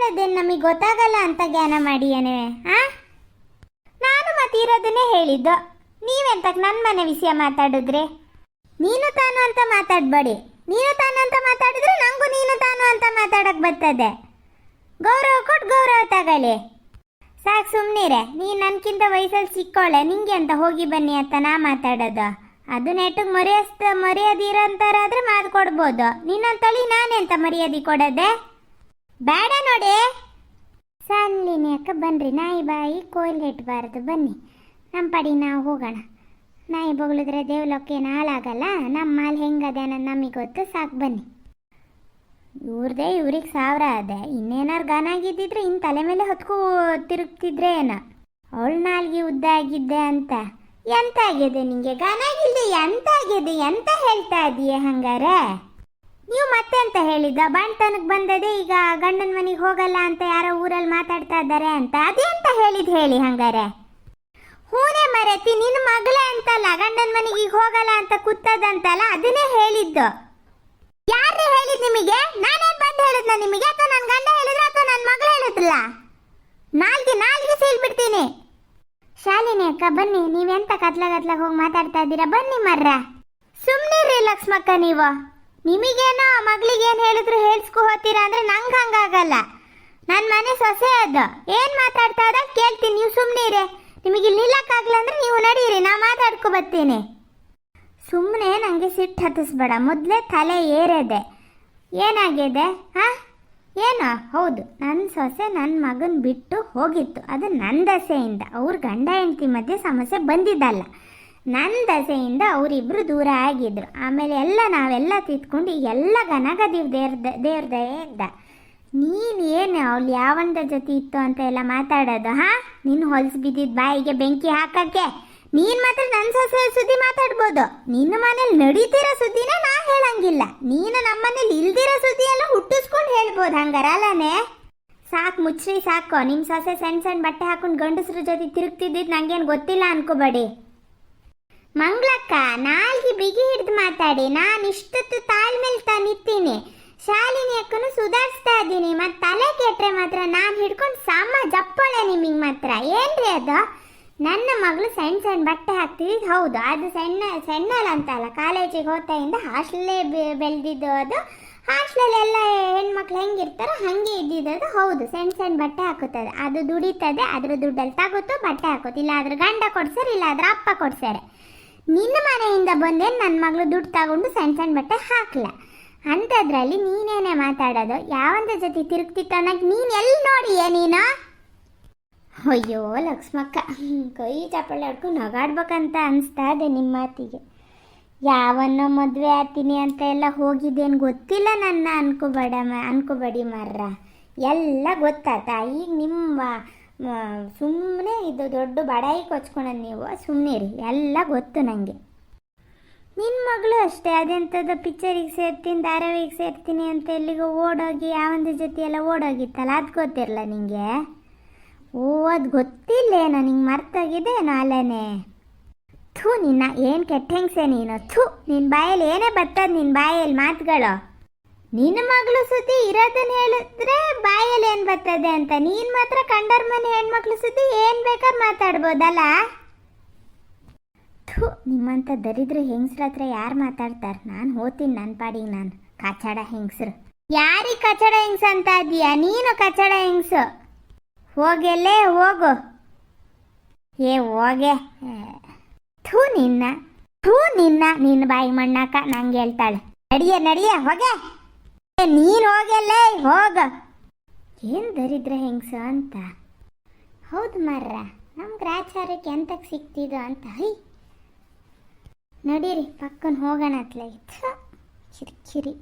ಇರೋದೇನು ನಮಗೆ ಗೊತ್ತಾಗಲ್ಲ ಅಂತ ಜ್ಞಾನ ಮಾಡಿ ಏನೇ ನಾನು ಮತ್ತೆ ಇರೋದನ್ನೇ ಹೇಳಿದ್ದು. ನೀವೆಂತಕ್ಕೆ ನನ್ನ ಮನೆ ವಿಷಯ ಮಾತಾಡಿದ್ರೆ? ನೀನು ತಾನು ಅಂತ ಮಾತಾಡಬೇಡಿ. ನೀನು ತಾನು ಅಂತ ಮಾತಾಡಿದ್ರೆ ನನಗೂ ನೀನು ತಾನು ಅಂತ ಮಾತಾಡಕ್ಕೆ ಬರ್ತದೆ. ಗೌರವ ಕೊಟ್ಟು ಗೌರವ ತಗೊಳ್ಳಿ. ಸಾಕು ಸುಮ್ಮನಿರೆ. ನೀನು ನನಗಿಂತ ವಯಸ್ಸಲ್ಲಿ ಸಿಕ್ಕೋಳೆ, ನಿಂಗೆ ಅಂತ ಹೋಗಿ ಬನ್ನಿ ಅಂತ ನಾ ಮಾತಾಡೋದು. ಅದು ನೆಟ್ಟಿಗೆ ಮರ್ಯಾದೆ ಅಂತಾರಾದ್ರೆ ಮಾತು ಕೊಡ್ಬೋದು. ನಿನ್ನಂತಳಿ ನಾನೆಂತ ಮರ್ಯಾದೆ ಕೊಡೋದೆ? ಬೇಡ ನೋಡಿ. ಸಾನ್ಲಿನಿ ಅಕ್ಕ ಬನ್ನಿರಿ. ನಾಯಿ ಬಾಯಿ ಕೋಯಿಲ್ ಇಟ್ಬಾರ್ದು. ಬನ್ನಿ ನಮ್ಮ ಪಡಿ ನಾವು ಹೋಗೋಣ. ನಾಯಿ ಬೊಗಳಿದ್ರೆ ದೇವ್ಲಕ್ಕೇನು ಹಾಳಾಗಲ್ಲ. ನಮ್ಮ ಮಾಲ್ ಹೆಂಗದೆ ಅನ್ನೋದು ನಮಗೆ ಗೊತ್ತು. ಸಾಕು ಬನ್ನಿ. ಇವ್ರದೇ ಇವ್ರಿಗೆ 1000 ಅದೆ. ಇನ್ನೇನಾರು ಗಾನ ಆಗಿದ್ದಿದ್ರೆ ಇನ್ನು ತಲೆ ಮೇಲೆ ಹೊತ್ಕೊ ತಿರುಗ್ತಿದ್ರೆ ಏನೋ. ಅವಳು ನಾಲ್ಗೆ ಉದ್ದ ಆಗಿದ್ದೆ ಅಂತ. ಎಂತ ಆಗಿದೆ ನಿಂಗೆ? ಗಾನ ಆಗಿಲ್ದೆ ಎಂತ ಆಗಿದೆ? ಎಂತ ಹೇಳ್ತಾ ಇದೀಯ ಹಂಗಾರೆ? ನೀವು ಮತ್ತೆ ಅಂತ ಹೇಳಿದ್ದ ಬಾಣ್ತನಕ್ಕೆ ಬಂದದೆ ಈಗ ಗಂಡನ ಮನೆಗೆ ಹೋಗಲ್ಲ ಅಂತ ಯಾರೋ ಊರಲ್ಲಿ ಮಾತಾಡ್ತಾ ಇದ್ದಾರೆ ಅಂತ. ಅದೇಂತ ಹೇಳಿದ್ ಹೇಳಿ ಹಂಗಾರೆ? ಹೂನೇ ಮರೆತಿ, ನಿನ್ನ ಮಗಳೇ ಅಂತಲ್ಲ ಗಂಡನ ಮನೆಗೆ ಈಗ ಹೋಗಲ್ಲ ಅಂತ ಕೂತದಂತಲ್ಲ, ಅದನ್ನೇ ಹೇಳಿದ್ದು. ಯಾರೇ ಹೇಳಿದ್ ನಿಮಗೆ? ನಾನೇನ್ ಬಂದು ಹೇಳಿದ್ನ ನಿಮಗೆ? ಅಥವಾ ನನ್ನ ಗಂಡ ಹೇಳಿದ್ರ ಅಥವಾ ನನ್ನ ಮಗಳು ಹೇಳಿದ್ರಲ್ಲ? ನಾಲ್ಗೆ ಸೀಲ್ಬಿಡ್ತೀನಿ. ಶಾಲಿನಿ ಅಕ್ಕ ಬನ್ನಿ. ನೀವೆಂತ ಕತ್ಲಾಗ ಹೋಗಿ ಮಾತಾಡ್ತಾ ಇದ್ದೀರಾ? ಬನ್ನಿ ಮರ್ರ. ಸುಮ್ಮನಿರ್ರಿ ಲಕ್ಷ್ಮಕ್ಕ. ನೀವು ನಿಮಗೇನೋ ಮಗಳಿಗೇನು ಹೇಳಿದ್ರು ಹೇಳ್ಸ್ಕೊ ಹೋಗ್ತೀರಾ ಅಂದ್ರೆ ನಂಗೆ ಹಂಗಾಗಲ್ಲ. ನನ್ನ ಮನೆ ಸೊಸೆ ಅದು. ಏನು ಮಾತಾಡ್ತಾ ಇದ್ದ ಕೇಳ್ತೀನಿ. ನೀವು ಸುಮ್ಮನಿರಿ. ನಿಮಗೆ ಇಲ್ಲಿ ನಿಲ್ಲಕ್ಕಾಗಲ್ಲ ಅಂದ್ರೆ ನೀವು ನಡೀರಿ, ನಾ ಮಾತಾಡ್ಕೊ ಬರ್ತೀನಿ. ಸುಮ್ಮನೆ ನನಗೆ ಸಿಟ್ಟು ಹತ್ತಿಸ್ಬೇಡ. ಮೊದಲೇ ತಲೆ ಏರದೆ. ಏನಾಗಿದೆ ಏನೋ? ಹೌದು, ನನ್ನ ಸೊಸೆ ನನ್ನ ಮಗನ ಬಿಟ್ಟು ಹೋಗಿತ್ತು. ಅದು ನನ್ನ ದಸೆಯಿಂದ. ಅವ್ರ ಗಂಡ ಹೆಂಡತಿ ಮಧ್ಯೆ ಸಮಸ್ಯೆ ಬಂದಿದ್ದಲ್ಲ. ನನ್ನ ದಸೆಯಿಂದ ಅವರಿಬ್ಬರು ದೂರ ಆಗಿದ್ರು. ಆಮೇಲೆ ನಾವೆಲ್ಲ ತಿದ್ಕೊಂಡು ಎಲ್ಲ ಗನಗದೀವ್ ದೇವ್ರ ದಯೆಯಿಂದ. ನೀನು ಏನು ಅವಳು ಯಾವಂದ ಜೊತೆ ಇತ್ತು ಅಂತ ಎಲ್ಲ ಮಾತಾಡೋದು? ನಿನ್ನ ಹೊಲಸು ಬಿದ್ದಿದ್ದ ಬಾಯಿಗೆ ಬೆಂಕಿ ಹಾಕಕ್ಕೆ ನೀನು ಮಾತ್ರ ನನ್ನ ಸೊಸೆ ಸುದ್ದಿ ಮಾತಾಡ್ಬೋದು. ನಿನ್ನ ಮನೇಲಿ ನಡೀತಿರೋ ಸುದ್ದಿನ ನಾ ಹೇಳಂಗಿಲ್ಲ. ನೀನು ನಮ್ಮ ಮನೇಲಿ ಇಲ್ದಿರೋ ಸುದ್ದಿ ಎಲ್ಲ ಹುಟ್ಟಿಸ್ಕೊಂಡು ಹೇಳ್ಬೋದು ಹಂಗಾರ ಅಲ್ಲನೇ? ಸಾಕು ಮುಚ್ಚ್ರಿ, ಸಾಕು. ನಿಮ್ಮ ಸೊಸೆ ಸಣ್ಣ ಬಟ್ಟೆ ಹಾಕೊಂಡು ಗಂಡಸ್ರ ಜೊತೆ ತಿರುಗ್ತಿದ್ದಿದ್ದು ನಂಗೇನು ಗೊತ್ತಿಲ್ಲ ಅನ್ಕೋಬೇಡಿ. ಮಂಗ್ಳಕ್ಕ ನಾಲ್ಗೆ ಬಿಗಿ ಹಿಡ್ದು ಮಾತಾಡಿ. ನಾನು ಇಷ್ಟೊತ್ತು ತಾಳ್ಮೇಲೆ ನಿಂತೀನಿ. ಶಾಲಿನಿ ಅಕ್ಕನು ಸುಧಾರಿಸ್ತಾ ಇದ್ದೀನಿ. ಮತ್ತು ತಲೆ ಕೆಟ್ಟರೆ ಮಾತ್ರ ನಾನು ಹಿಡ್ಕೊಂಡು ಜಪ್ಪಳೆ ನಿಮಗೆ ಮಾತ್ರ. ಏನ್ರಿ ಅದು? ನನ್ನ ಮಗಳು ಸಣ್ಣ ಬಟ್ಟೆ ಹಾಕ್ತಿದ್ದು ಹೌದು. ಅದು ಸಣ್ಣಲ್ಲ ಅಂತಲ್ಲ, ಕಾಲೇಜಿಗೆ ಹೋಗ್ತಾಯಿಂದ ಹಾಸ್ಟೆಲ್ಲೇ ಬೆಳೆದಿದ್ದು. ಅದು ಹಾಸ್ಟೆಲೆಲ್ಲ ಹೆಣ್ಮಕ್ಳು ಹೆಂಗಿರ್ತಾರೋ ಹಾಗೆ ಇದ್ದಿದ್ದು ಹೌದು. ಸಣ್ಣ ಬಟ್ಟೆ ಹಾಕುತ್ತದೆ. ಅದು ದುಡಿತದೆ. ಅದ್ರ ದುಡ್ಡಲ್ಲಿ ತಗೋತು ಬಟ್ಟೆ ಹಾಕೋದು. ಇಲ್ಲ ಅದ್ರ ಗಂಡ ಕೊಡ್ಸಾರೆ, ಇಲ್ಲ ಅದ್ರ ಅಪ್ಪ ಕೊಡ್ಸಾರೆ. ನಿನ್ನ ಮನೆಯಿಂದ ಬಂದೇನು ನನ್ನ ಮಗಳು ದುಡ್ಡು ತಗೊಂಡು ಸಣ್ಣ ಬಟ್ಟೆ ಹಾಕ್ಲ ಅಂಥದ್ರಲ್ಲಿ ನೀನೇನೇ ಮಾತಾಡೋದು? ಯಾವಂದ ಜೊತೆ ತಿರುಗ್ತಿತ್ತು ಅನ್ನೋಕೆ ನೀನು ಎಲ್ಲಿ ನೋಡಿಯೇ ನೀನು? ಅಯ್ಯೋ ಲಕ್ಷ್ಮಕ್ಕ, ಕೈ ಚಪ್ಪಳೆ ಹೊಡ್ಕೊಂಡು ನಗಾಡ್ಬೇಕಂತ ಅನಿಸ್ತಾ ಇದೆ ನಿಮ್ಮ ಮಾತಿಗೆ. ಯಾವನ್ನೋ ಮದುವೆ ಆಗ್ತೀನಿ ಅಂತ ಎಲ್ಲ ಹೋಗಿದ್ದೇನು ಗೊತ್ತಿಲ್ಲ ನನ್ನ ಅನ್ಕೋಬೇಡಿ ಮರ್ರ. ಎಲ್ಲ ಗೊತ್ತಾತ ಈಗ ನಿಮ್ಮ ಸುಮ್ಮನೆ ಇದು ದೊಡ್ಡ ಬಡಾಯಿ ಕೊಚ್ಕೊಳೋದು ನೀವು. ಸುಮ್ಮನಿರಿ, ಎಲ್ಲ ಗೊತ್ತು ನನಗೆ. ನಿನ್ನ ಮಗಳು ಅಷ್ಟೇ. ಅದೆಂಥದ್ದು ಪಿಕ್ಚರಿಗೆ ಸೇರ್ತೀನಿ, ಧಾರಾವಾಹಿಗೆ ಸೇರ್ತೀನಿ ಅಂತ ಎಲ್ಲಿಗೋ ಓಡೋಗಿ ಯಾವಂದ ಜೊತೆ ಎಲ್ಲ ಓಡೋಗಿತ್ತಲ್ಲ, ಅದು ಗೊತ್ತಿರಲ್ಲ ನಿಂಗೆ? ಅದು ಗೊತ್ತಿಲ್ಲೇನೋ ನಿಂಗೆ ಮರ್ತೋಗಿದ್ದೇನೋ ಅಲ್ಲೇ? ಥೂ ನಿನ್ನ, ಏನು ಕೆಟ್ಟ ಹೆಂಗ್ಸೆ ನೀನು. ಥೂ, ನಿನ್ನ ಬಾಯಲ್ಲಿ ಏನೇ ಬರ್ತದೆ ನಿನ್ನ ಬಾಯಲ್ಲಿ ಮಾತುಗಳು. ನಿನ್ನ ಮಗಳು ಸುದ್ದಿ ಇರೋದನ್ನ ಹೇಳಿದ್ರೆ ಬಾಯಲ್ಲಿ ಏನು ಬರ್ತದೆ ಅಂತ. ನೀನು ಮಾತ್ರ ಕಂಡರ್ ಮನೆ ಹೆಣ್ಮಕ್ಳು ಸುದ್ದಿ ಏನು ಬೇಕಾದ್ರೆ ಮಾತಾಡ್ಬೋದಲ್ಲ? ಥೂ, ನಿಮ್ಮಂಥ ದರಿದ್ರ ಹೆಂಗಸ್ರ ಹತ್ರ ಯಾರು ಮಾತಾಡ್ತಾರೆ? ನಾನು ಹೋಗ್ತೀನಿ ನನ್ನ ಪಾಡಿಗೆ ನಾನು. ಕಚಡ ಹೆಂಗಸ್ರು. ಯಾರಿಗೆ ಕಚಡ ಹೆಂಗ್ಸ ಅಂತ ಇದೀಯಾ ನೀನು? ಕಚಡ ಹೆಂಗ್ಸು ಹೋಗೆಲ್ಲೇ ಹೋಗು. ಹೋಗೆ. ಥೂ ನಿನ್ನ ಬಾಯಿ ಮಣ್ಣಾಕ ನಂಗೆ ಹೇಳ್ತಾಳೆ. ನಡಿಯ ಹೋಗೆ. ನೀನು ಹೋಗೆಲ್ಲೇ ಹೋಗ. ಏನು ದರಿದ್ರ ಹೆಂಗ್ಸ ಅಂತ. ಹೌದು ಮರ್ರ, ನಮ್ಮ ಗ್ರಾಚಾರಕ್ಕೆ ಎಂತಕ್ಕೆ ಸಿಕ್ತಿದ್ದು ಅಂತ. ನಡೀರಿ ಪಕ್ಕನ ಹೋಗೋಣ ಅತ್ಲಾಗಿತ್ತು. ಕಿರಿಕಿರಿ.